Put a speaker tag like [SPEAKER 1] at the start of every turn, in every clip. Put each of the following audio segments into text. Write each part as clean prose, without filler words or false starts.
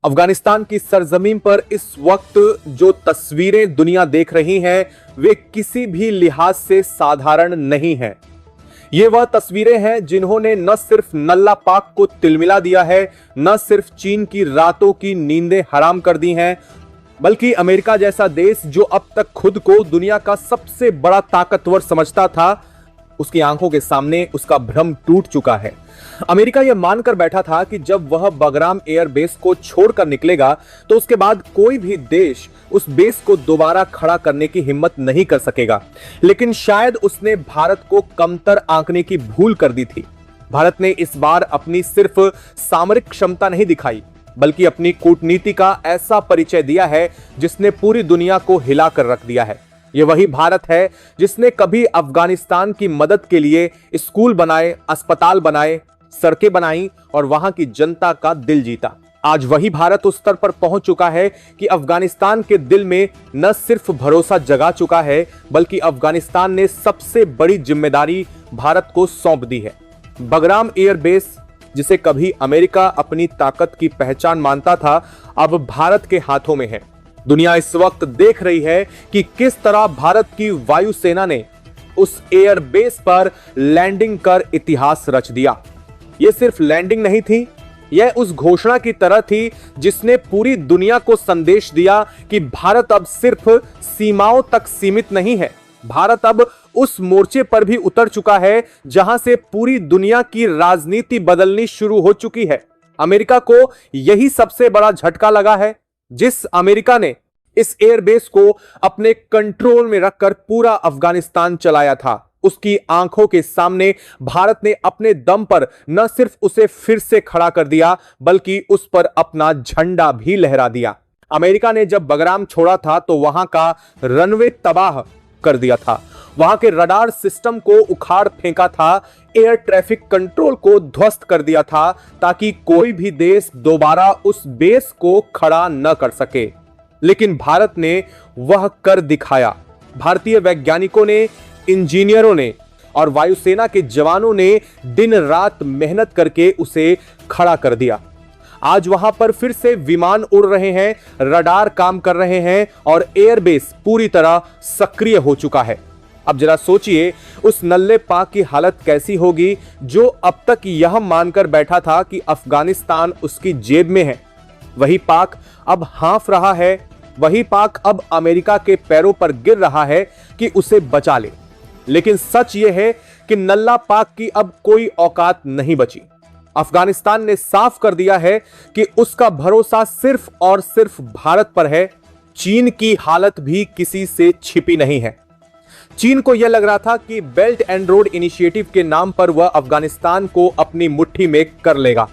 [SPEAKER 1] अफगानिस्तान की सरजमीन पर इस वक्त जो तस्वीरें दुनिया देख रही है वे किसी भी लिहाज से साधारण नहीं है। ये वह तस्वीरें हैं जिन्होंने न सिर्फ नल्ला पाक को तिलमिला दिया है, न सिर्फ चीन की रातों की नींदें हराम कर दी हैं, बल्कि अमेरिका जैसा देश जो अब तक खुद को दुनिया का सबसे बड़ा ताकतवर समझता था, उसकी आंखों के सामने उसका भ्रम टूट चुका है। अमेरिका यह मानकर बैठा था कि जब वह बगराम एयरबेस को छोड़कर निकलेगा तो उसके बाद कोई भी देश उस बेस को दोबारा खड़ा करने की हिम्मत नहीं कर सकेगा। लेकिन शायद उसने भारत को कमतर आंकने की भूल कर दी थी। भारत ने इस बार अपनी सिर्फ सामरिक क्षमता नहीं दिखाई, बल्कि अपनी कूटनीति का ऐसा परिचय दिया है जिसने पूरी दुनिया को हिलाकर रख दिया है। ये वही भारत है जिसने कभी अफगानिस्तान की मदद के लिए स्कूल बनाए, अस्पताल बनाए, सड़कें बनाई और वहां की जनता का दिल जीता। आज वही भारत उस स्तर पर पहुंच चुका है कि अफगानिस्तान के दिल में न सिर्फ भरोसा जगा चुका है, बल्कि अफगानिस्तान ने सबसे बड़ी जिम्मेदारी भारत को सौंप दी है। बगराम एयरबेस, जिसे कभी अमेरिका अपनी ताकत की पहचान मानता था, अब भारत के हाथों में है। दुनिया इस वक्त देख रही है कि किस तरह भारत की वायुसेना ने उस एयरबेस पर लैंडिंग कर इतिहास रच दिया। यह सिर्फ लैंडिंग नहीं थी, यह उस घोषणा की तरह थी जिसने पूरी दुनिया को संदेश दिया कि भारत अब सिर्फ सीमाओं तक सीमित नहीं है। भारत अब उस मोर्चे पर भी उतर चुका है जहां से पूरी दुनिया की राजनीति बदलनी शुरू हो चुकी है। अमेरिका को यही सबसे बड़ा झटका लगा है। जिस अमेरिका ने इस एयरबेस को अपने कंट्रोल में रखकर पूरा अफगानिस्तान चलाया था, उसकी आंखों के सामने भारत ने अपने दम पर न सिर्फ उसे फिर से खड़ा कर दिया, बल्कि उस पर अपना झंडा भी लहरा दिया। अमेरिका ने जब बगराम छोड़ा था तो वहां का रनवे तबाह कर दिया था, वहां के रडार सिस्टम को उखाड़ फेंका था, एयर ट्रैफिक कंट्रोल को ध्वस्त कर दिया था, ताकि कोई भी देश दोबारा उस बेस को खड़ा न कर सके। लेकिन भारत ने वह कर दिखाया। भारतीय वैज्ञानिकों ने, इंजीनियरों ने और वायुसेना के जवानों ने दिन रात मेहनत करके उसे खड़ा कर दिया। आज वहां पर फिर से विमान उड़ रहे हैं, रडार काम कर रहे हैं और एयरबेस पूरी तरह सक्रिय हो चुका है। अब जरा सोचिए उस नल्ले पाक की हालत कैसी होगी जो अब तक यह मानकर बैठा था कि अफगानिस्तान उसकी जेब में है। वही पाक अब हाँफ रहा है, वही पाक अब अमेरिका के पैरों पर गिर रहा है कि उसे बचा ले। लेकिन सच यह है कि नल्ला पाक की अब कोई औकात नहीं बची। अफगानिस्तान ने साफ कर दिया है कि उसका भरोसा सिर्फ और सिर्फ भारत पर है। चीन की हालत भी किसी से छिपी नहीं है। चीन को यह लग रहा था कि बेल्ट एंड रोड इनिशिएटिव के नाम पर वह अफगानिस्तान को अपनी मुट्ठी में कर लेगा।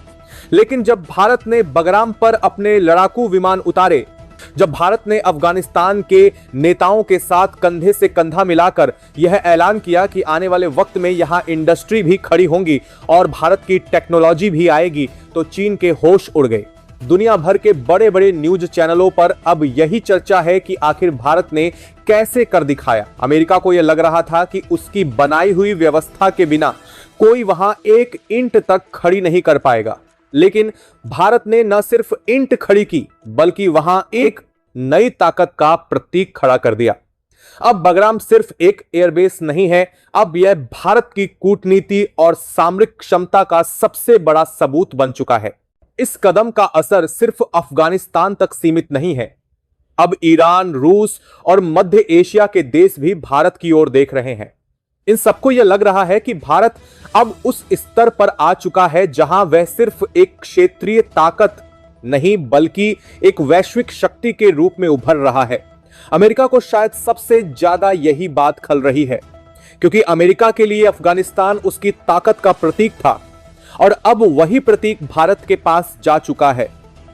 [SPEAKER 1] लेकिन जब भारत ने बगराम पर अपने लड़ाकू विमान उतारे, जब भारत ने अफगानिस्तान के नेताओं के साथ कंधे से कंधा मिलाकर यह ऐलान किया कि आने वाले वक्त में यहां इंडस्ट्री भी खड़ी होंगी और भारत की टेक्नोलॉजी भी आएगी, तो चीन के होश उड़ गए। दुनिया भर के बड़े बड़े न्यूज चैनलों पर अब यही चर्चा है कि आखिर भारत ने कैसे कर दिखाया। अमेरिका को यह लग रहा था कि उसकी बनाई हुई व्यवस्था के बिना कोई वहां एक इंट तक खड़ी नहीं कर पाएगा। लेकिन भारत ने न सिर्फ इंट खड़ी की, बल्कि वहां एक नई ताकत का प्रतीक खड़ा कर दिया। अब बगराम सिर्फ एक एयरबेस नहीं है, अब यह भारत की कूटनीति और सामरिक क्षमता का सबसे बड़ा सबूत बन चुका है। इस कदम का असर सिर्फ अफगानिस्तान तक सीमित नहीं है। अब ईरान, रूस और मध्य एशिया के देश भी भारत की ओर देख रहे हैं। इन सबको यह लग रहा है कि भारत अब उस स्तर पर आ चुका है जहां वह सिर्फ एक क्षेत्रीय ताकत नहीं, बल्कि एक वैश्विक शक्ति के रूप में उभर रहा है। अमेरिका को शायद सबसे ज्यादा यही बात खल रही है, क्योंकि अमेरिका के लिए अफगानिस्तान उसकी ताकत का प्रतीक था और अब वही प्रतीक भारत के पास जा चुका है।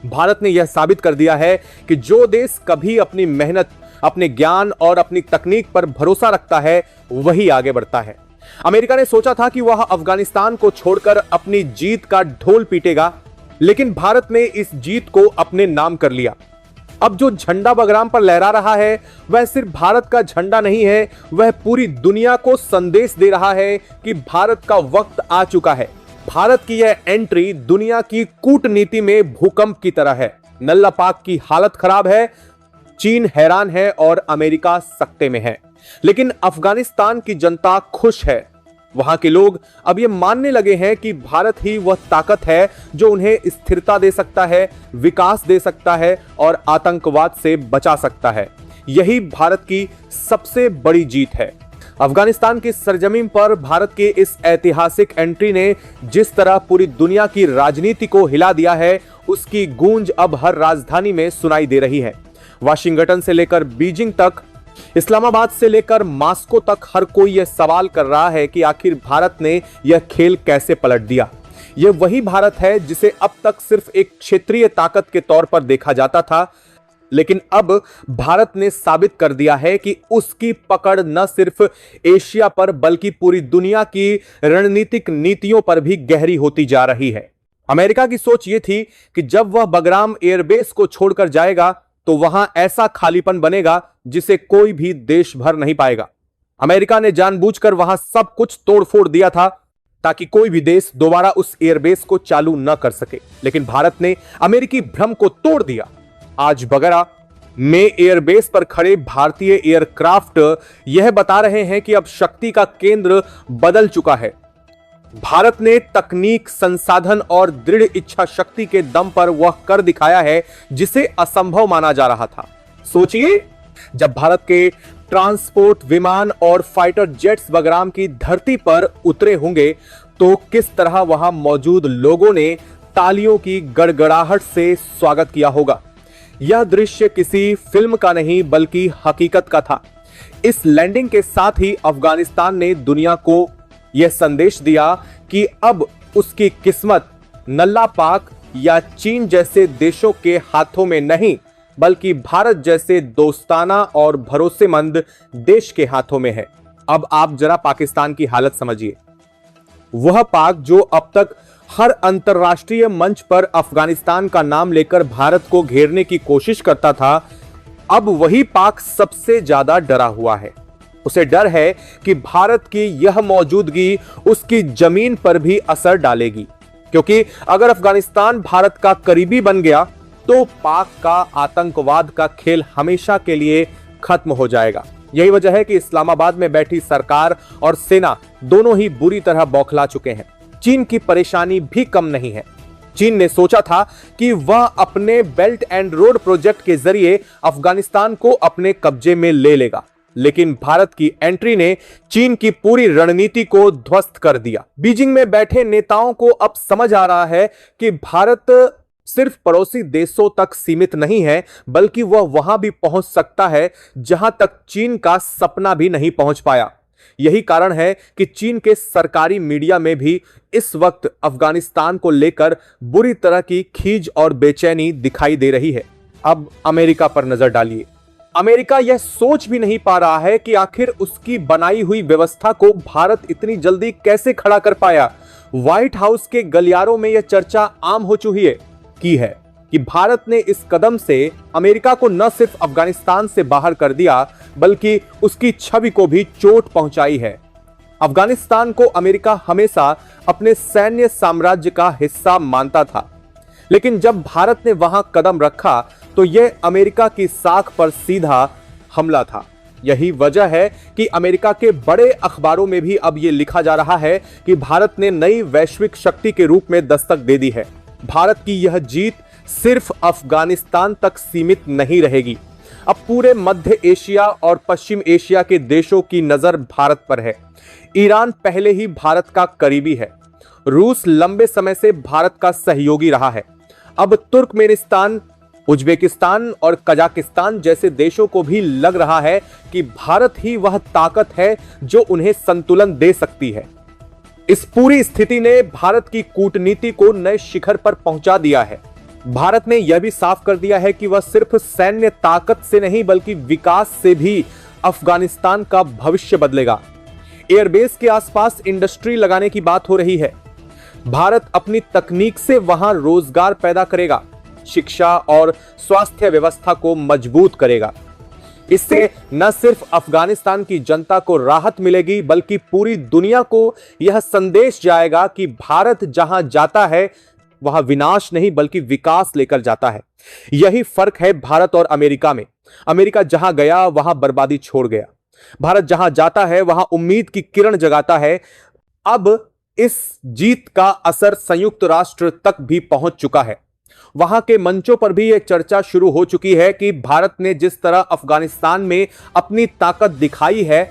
[SPEAKER 1] भारत ने यह साबित कर दिया है कि जो देश कभी अपनी मेहनत, अपने ज्ञान और अपनी तकनीक पर भरोसा रखता है, वही आगे बढ़ता है। अमेरिका ने सोचा था कि वह अफगानिस्तान को छोड़कर अपनी जीत का ढोल पीटेगा, लेकिन भारत ने इस जीत को अपने नाम कर लिया। अब जो झंडा बगराम पर लहरा रहा है, वह सिर्फ भारत का झंडा नहीं है, वह पूरी दुनिया को संदेश दे रहा है कि भारत का वक्त आ चुका है। भारत की यह एंट्री दुनिया की कूटनीति में भूकंप की तरह है। नल्ला पाक की हालत खराब है, चीन हैरान है और अमेरिका सकते में है। लेकिन अफगानिस्तान की जनता खुश है। वहां के लोग अब यह मानने लगे हैं कि भारत ही वह ताकत है जो उन्हें स्थिरता दे सकता है, विकास दे सकता है और आतंकवाद से बचा सकता है। यही भारत की सबसे बड़ी जीत है। अफगानिस्तान की सरजमीन पर भारत के इस ऐतिहासिक एंट्री ने जिस तरह पूरी दुनिया की राजनीति को हिला दिया है, उसकी गूंज अब हर राजधानी में सुनाई दे रही है। वाशिंगटन से लेकर बीजिंग तक, इस्लामाबाद से लेकर मॉस्को तक हर कोई यह सवाल कर रहा है कि आखिर भारत ने यह खेल कैसे पलट दिया। यह वही भारत है जिसे अब तक सिर्फ एक क्षेत्रीय ताकत के तौर पर देखा जाता था, लेकिन अब भारत ने साबित कर दिया है कि उसकी पकड़ न सिर्फ एशिया पर बल्कि पूरी दुनिया की रणनीतिक नीतियों पर भी गहरी होती जा रही है। अमेरिका की सोच यह थी कि जब वह बगराम एयरबेस को छोड़कर जाएगा तो वहां ऐसा खालीपन बनेगा जिसे कोई भी देश भर नहीं पाएगा। अमेरिका ने जानबूझकर वहां सब कुछ तोड़फोड़ दिया था ताकि कोई भी देश दोबारा उस एयरबेस को चालू न कर सके। लेकिन भारत ने अमेरिकी भ्रम को तोड़ दिया। आज बगरा में एयरबेस पर खड़े भारतीय एयरक्राफ्ट यह बता रहे हैं कि अब शक्ति का केंद्र बदल चुका है। भारत ने तकनीक, संसाधन और दृढ़ इच्छा शक्ति के दम पर वह कर दिखाया है जिसे असंभव माना जा रहा था। सोचिए, जब भारत के ट्रांसपोर्ट विमान और फाइटर जेट्स बगराम की धरती पर उतरे होंगे तो किस तरह वहां मौजूद लोगों ने तालियों की गड़गड़ाहट से स्वागत किया होगा। यह दृश्य किसी फिल्म का नहीं बल्कि हकीकत का था। इस लैंडिंग के साथ ही अफगानिस्तान ने दुनिया को यह संदेश दिया कि अब उसकी किस्मत नल्ला पाक या चीन जैसे देशों के हाथों में नहीं बल्कि भारत जैसे दोस्ताना और भरोसेमंद देश के हाथों में है। अब आप जरा पाकिस्तान की हालत समझिए। वह पाक जो अब तक हर अंतर्राष्ट्रीय मंच पर अफगानिस्तान का नाम लेकर भारत को घेरने की कोशिश करता था, अब वही पाक सबसे ज्यादा डरा हुआ है। उसे डर है कि भारत की यह मौजूदगी उसकी जमीन पर भी असर डालेगी, क्योंकि अगर अफगानिस्तान भारत का करीबी बन गया तो पाक का आतंकवाद का खेल हमेशा के लिए खत्म हो जाएगा। यही वजह है कि इस्लामाबाद में बैठी सरकार और सेना दोनों ही बुरी तरह बौखला चुके हैं। चीन की परेशानी भी कम नहीं है। चीन ने सोचा था कि वह अपने बेल्ट एंड रोड प्रोजेक्ट के जरिए अफगानिस्तान को अपने कब्जे में ले लेगा, लेकिन भारत की एंट्री ने चीन की पूरी रणनीति को ध्वस्त कर दिया। बीजिंग में बैठे नेताओं को अब समझ आ रहा है कि भारत सिर्फ पड़ोसी देशों तक सीमित नहीं है, बल्कि वह वहां भी पहुंच सकता है जहां तक चीन का सपना भी नहीं पहुंच पाया। यही कारण है कि चीन के सरकारी मीडिया में भी इस वक्त अफगानिस्तान को लेकर बुरी तरह की खींच और बेचैनी दिखाई दे रही है। अब अमेरिका पर नजर डालिए। अमेरिका यह सोच भी नहीं पा रहा है कि आखिर उसकी बनाई हुई व्यवस्था को भारत इतनी जल्दी कैसे खड़ा कर पाया। व्हाइट हाउस के गलियारों में यह चर्चा आम हो चुकी है कि भारत ने इस कदम से अमेरिका को न सिर्फ अफगानिस्तान से बाहर कर दिया बल्कि उसकी छवि को भी चोट पहुंचाई है। अफगानिस्तान को अमेरिका हमेशा अपने सैन्य साम्राज्य का हिस्सा मानता था, लेकिन जब भारत ने वहां कदम रखा तो यह अमेरिका की साख पर सीधा हमला था। यही वजह है कि अमेरिका के बड़े अखबारों में भी अब यह लिखा जा रहा है कि भारत ने नई वैश्विक शक्ति के रूप में दस्तक दे दी है। भारत की यह जीत सिर्फ अफगानिस्तान तक सीमित नहीं रहेगी। अब पूरे मध्य एशिया और पश्चिम एशिया के देशों की नजर भारत पर है। ईरान पहले ही भारत का करीबी है। रूस लंबे समय से भारत का सहयोगी रहा है। अब तुर्कमेनिस्तान, उज्बेकिस्तान और कजाकिस्तान जैसे देशों को भी लग रहा है कि भारत ही वह ताकत है जो उन्हें संतुलन दे सकती है। इस पूरी स्थिति ने भारत की कूटनीति को नए शिखर पर पहुंचा दिया है। भारत ने यह भी साफ कर दिया है कि वह सिर्फ सैन्य ताकत से नहीं बल्कि विकास से भी अफगानिस्तान का भविष्य बदलेगा। एयरबेस के आसपास इंडस्ट्री लगाने की बात हो रही है। भारत अपनी तकनीक से वहां रोजगार पैदा करेगा, शिक्षा और स्वास्थ्य व्यवस्था को मजबूत करेगा। इससे न सिर्फ अफगानिस्तान की जनता को राहत मिलेगी बल्कि पूरी दुनिया को यह संदेश जाएगा कि भारत जहां जाता है वहां विनाश नहीं बल्कि विकास लेकर जाता है। यही फर्क है भारत और अमेरिका में। अमेरिका जहां गया वहां बर्बादी छोड़ गया, भारत जहां जाता है वहां उम्मीद की किरण जगाता है। अब इस जीत का असर संयुक्त राष्ट्र तक भी पहुंच चुका है। वहां के मंचों पर भी यह चर्चा शुरू हो चुकी है कि भारत ने जिस तरह अफगानिस्तान में अपनी ताकत दिखाई है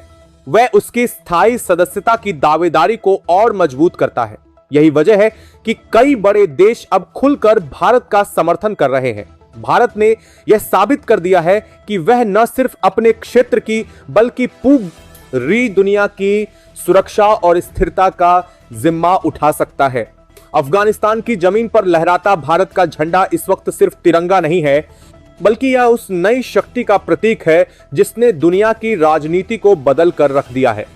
[SPEAKER 1] वह उसकी स्थायी सदस्यता की दावेदारी को और मजबूत करता है। यही वजह है कि कई बड़े देश अब खुलकर भारत का समर्थन कर रहे हैं। भारत ने यह साबित कर दिया है कि वह न सिर्फ अपने क्षेत्र की बल्कि पूरी दुनिया की सुरक्षा और स्थिरता का जिम्मा उठा सकता है। अफगानिस्तान की जमीन पर लहराता भारत का झंडा इस वक्त सिर्फ तिरंगा नहीं है बल्कि यह उस नई शक्ति का प्रतीक है जिसने दुनिया की राजनीति को बदल कर रख दिया है।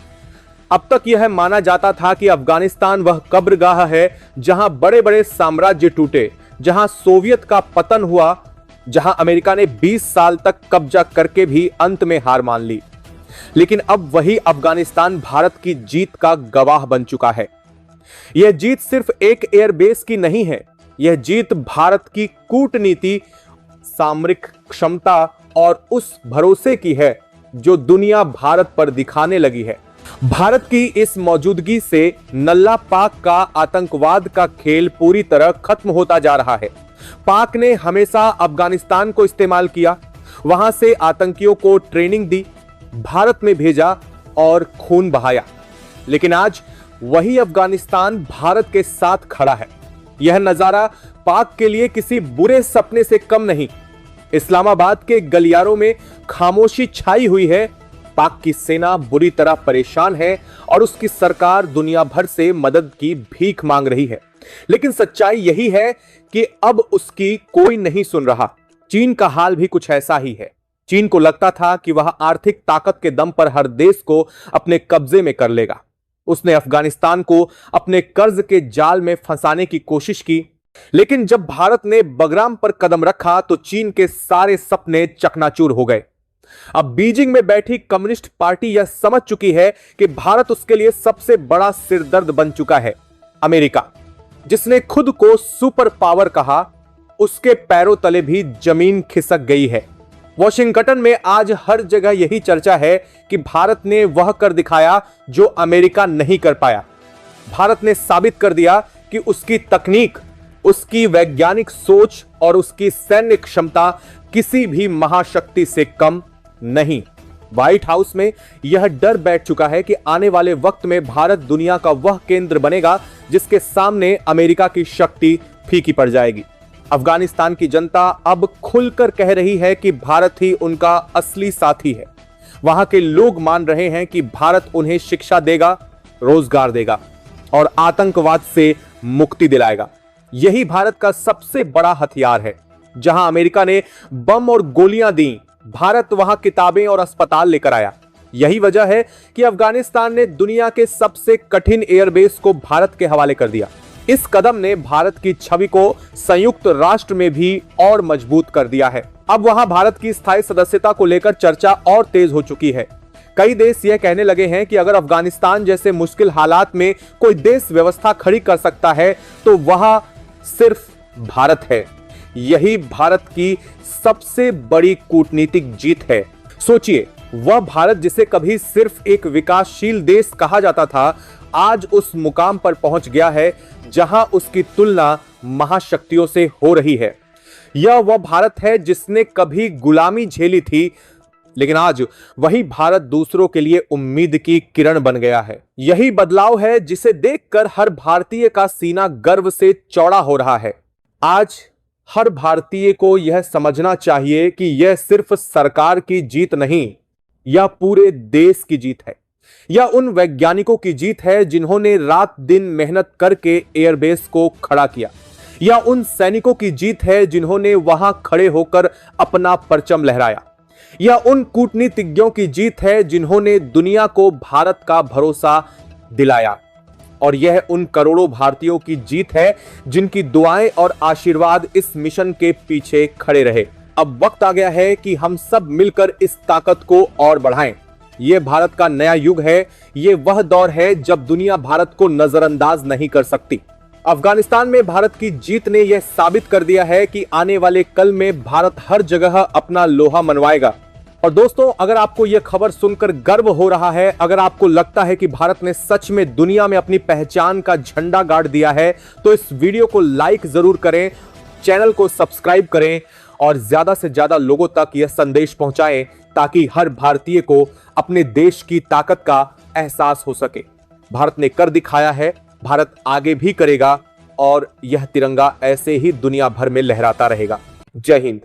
[SPEAKER 1] अब तक यह माना जाता था कि अफगानिस्तान वह कब्रगाह है जहां बड़े बड़े साम्राज्य टूटे, जहां सोवियत का पतन हुआ, जहां अमेरिका ने 20 साल तक कब्जा करके भी अंत में हार मान ली। लेकिन अब वही अफगानिस्तान भारत की जीत का गवाह बन चुका है। यह जीत सिर्फ एक एयरबेस की नहीं है, यह जीत भारत की कूटनीति, सामरिक क्षमता और उस भरोसे की है जो दुनिया भारत पर दिखाने लगी है। भारत की इस मौजूदगी से नल्ला पाक का आतंकवाद का खेल पूरी तरह खत्म होता जा रहा है। पाक ने हमेशा अफगानिस्तान को इस्तेमाल किया, वहां से आतंकियों को ट्रेनिंग दी, भारत में भेजा और खून बहाया। लेकिन आज वही अफगानिस्तान भारत के साथ खड़ा है। यह नजारा पाक के लिए किसी बुरे सपने से कम नहीं। इस्लामाबाद के गलियारों में खामोशी छाई हुई है। पाक की सेना बुरी तरह परेशान है और उसकी सरकार दुनिया भर से मदद की भीख मांग रही है। लेकिन सच्चाई यही है कि अब उसकी कोई नहीं सुन रहा। चीन का हाल भी कुछ ऐसा ही है। चीन को लगता था कि वह आर्थिक ताकत के दम पर हर देश को अपने कब्जे में कर लेगा। उसने अफगानिस्तान को अपने कर्ज के जाल में फंसाने की कोशिश की, लेकिन जब भारत ने बगराम पर कदम रखा तो चीन के सारे सपने चकनाचूर हो गए। अब बीजिंग में बैठी कम्युनिस्ट पार्टी यह समझ चुकी है कि भारत उसके लिए सबसे बड़ा सिरदर्द बन चुका है। अमेरिका, जिसने खुद को सुपर पावर कहा, उसके पैरों तले भी जमीन खिसक गई है। वॉशिंगटन में आज हर जगह यही चर्चा है कि भारत ने वह कर दिखाया जो अमेरिका नहीं कर पाया। भारत ने साबित कर दिया कि उसकी तकनीक, उसकी वैज्ञानिक सोच और उसकी सैन्य क्षमता किसी भी महाशक्ति से कम नहीं। व्हाइट हाउस में यह डर बैठ चुका है कि आने वाले वक्त में भारत दुनिया का वह केंद्र बनेगा जिसके सामने अमेरिका की शक्ति फीकी पड़ जाएगी। अफगानिस्तान की जनता अब खुलकर कह रही है कि भारत ही उनका असली साथी है। वहां के लोग मान रहे हैं कि भारत उन्हें शिक्षा देगा, रोजगार देगा और आतंकवाद से मुक्ति दिलाएगा। यही भारत का सबसे बड़ा हथियार है। जहां अमेरिका ने बम और गोलियां दी, भारत वहां किताबें और अस्पताल लेकर आया। यही वजह है कि अफगानिस्तान ने दुनिया के सबसे कठिन एयरबेस को भारत के हवाले कर दिया। इस कदम ने भारत की छवि को संयुक्त राष्ट्र में भी और मजबूत कर दिया है। अब वहां भारत की स्थायी सदस्यता को लेकर चर्चा और तेज हो चुकी है। कई देश यह कहने लगे हैं कि अगर अफगानिस्तान जैसे मुश्किल हालात में कोई देश व्यवस्था खड़ी कर सकता है तो वह सिर्फ भारत है। यही भारत की सबसे बड़ी कूटनीतिक जीत है। सोचिए, वह भारत जिसे कभी सिर्फ एक विकासशील देश कहा जाता था, आज उस मुकाम पर पहुंच गया है जहां उसकी तुलना महाशक्तियों से हो रही है। यह वह भारत है जिसने कभी गुलामी झेली थी, लेकिन आज वही भारत दूसरों के लिए उम्मीद की किरण बन गया है। यही बदलाव है जिसे देखकर हर भारतीय का सीना गर्व से चौड़ा हो रहा है। आज हर भारतीय को यह समझना चाहिए कि यह सिर्फ सरकार की जीत नहीं, यह पूरे देश की जीत है। यह उन वैज्ञानिकों की जीत है जिन्होंने रात दिन मेहनत करके एयरबेस को खड़ा किया। यह उन सैनिकों की जीत है जिन्होंने वहां खड़े होकर अपना परचम लहराया। यह उन कूटनीतिज्ञों की जीत है जिन्होंने दुनिया को भारत का भरोसा दिलाया। और यह उन करोड़ों भारतीयों की जीत है जिनकी दुआएं और आशीर्वाद इस मिशन के पीछे खड़े रहे। अब वक्त आ गया है कि हम सब मिलकर इस ताकत को और बढ़ाएं। यह भारत का नया युग है। यह वह दौर है जब दुनिया भारत को नजरअंदाज नहीं कर सकती। अफगानिस्तान में भारत की जीत ने यह साबित कर दिया है कि आने वाले कल में भारत हर जगह अपना लोहा मनवाएगा। और दोस्तों, अगर आपको यह खबर सुनकर गर्व हो रहा है, अगर आपको लगता है कि भारत ने सच में दुनिया में अपनी पहचान का झंडा गाड़ दिया है, तो इस वीडियो को लाइक जरूर करें, चैनल को सब्सक्राइब करें और ज्यादा से ज्यादा लोगों तक यह संदेश पहुंचाएं, ताकि हर भारतीय को अपने देश की ताकत का एहसास हो सके। भारत ने कर दिखाया है, भारत आगे भी करेगा और यह तिरंगा ऐसे ही दुनिया भर में लहराता रहेगा। जय हिंद।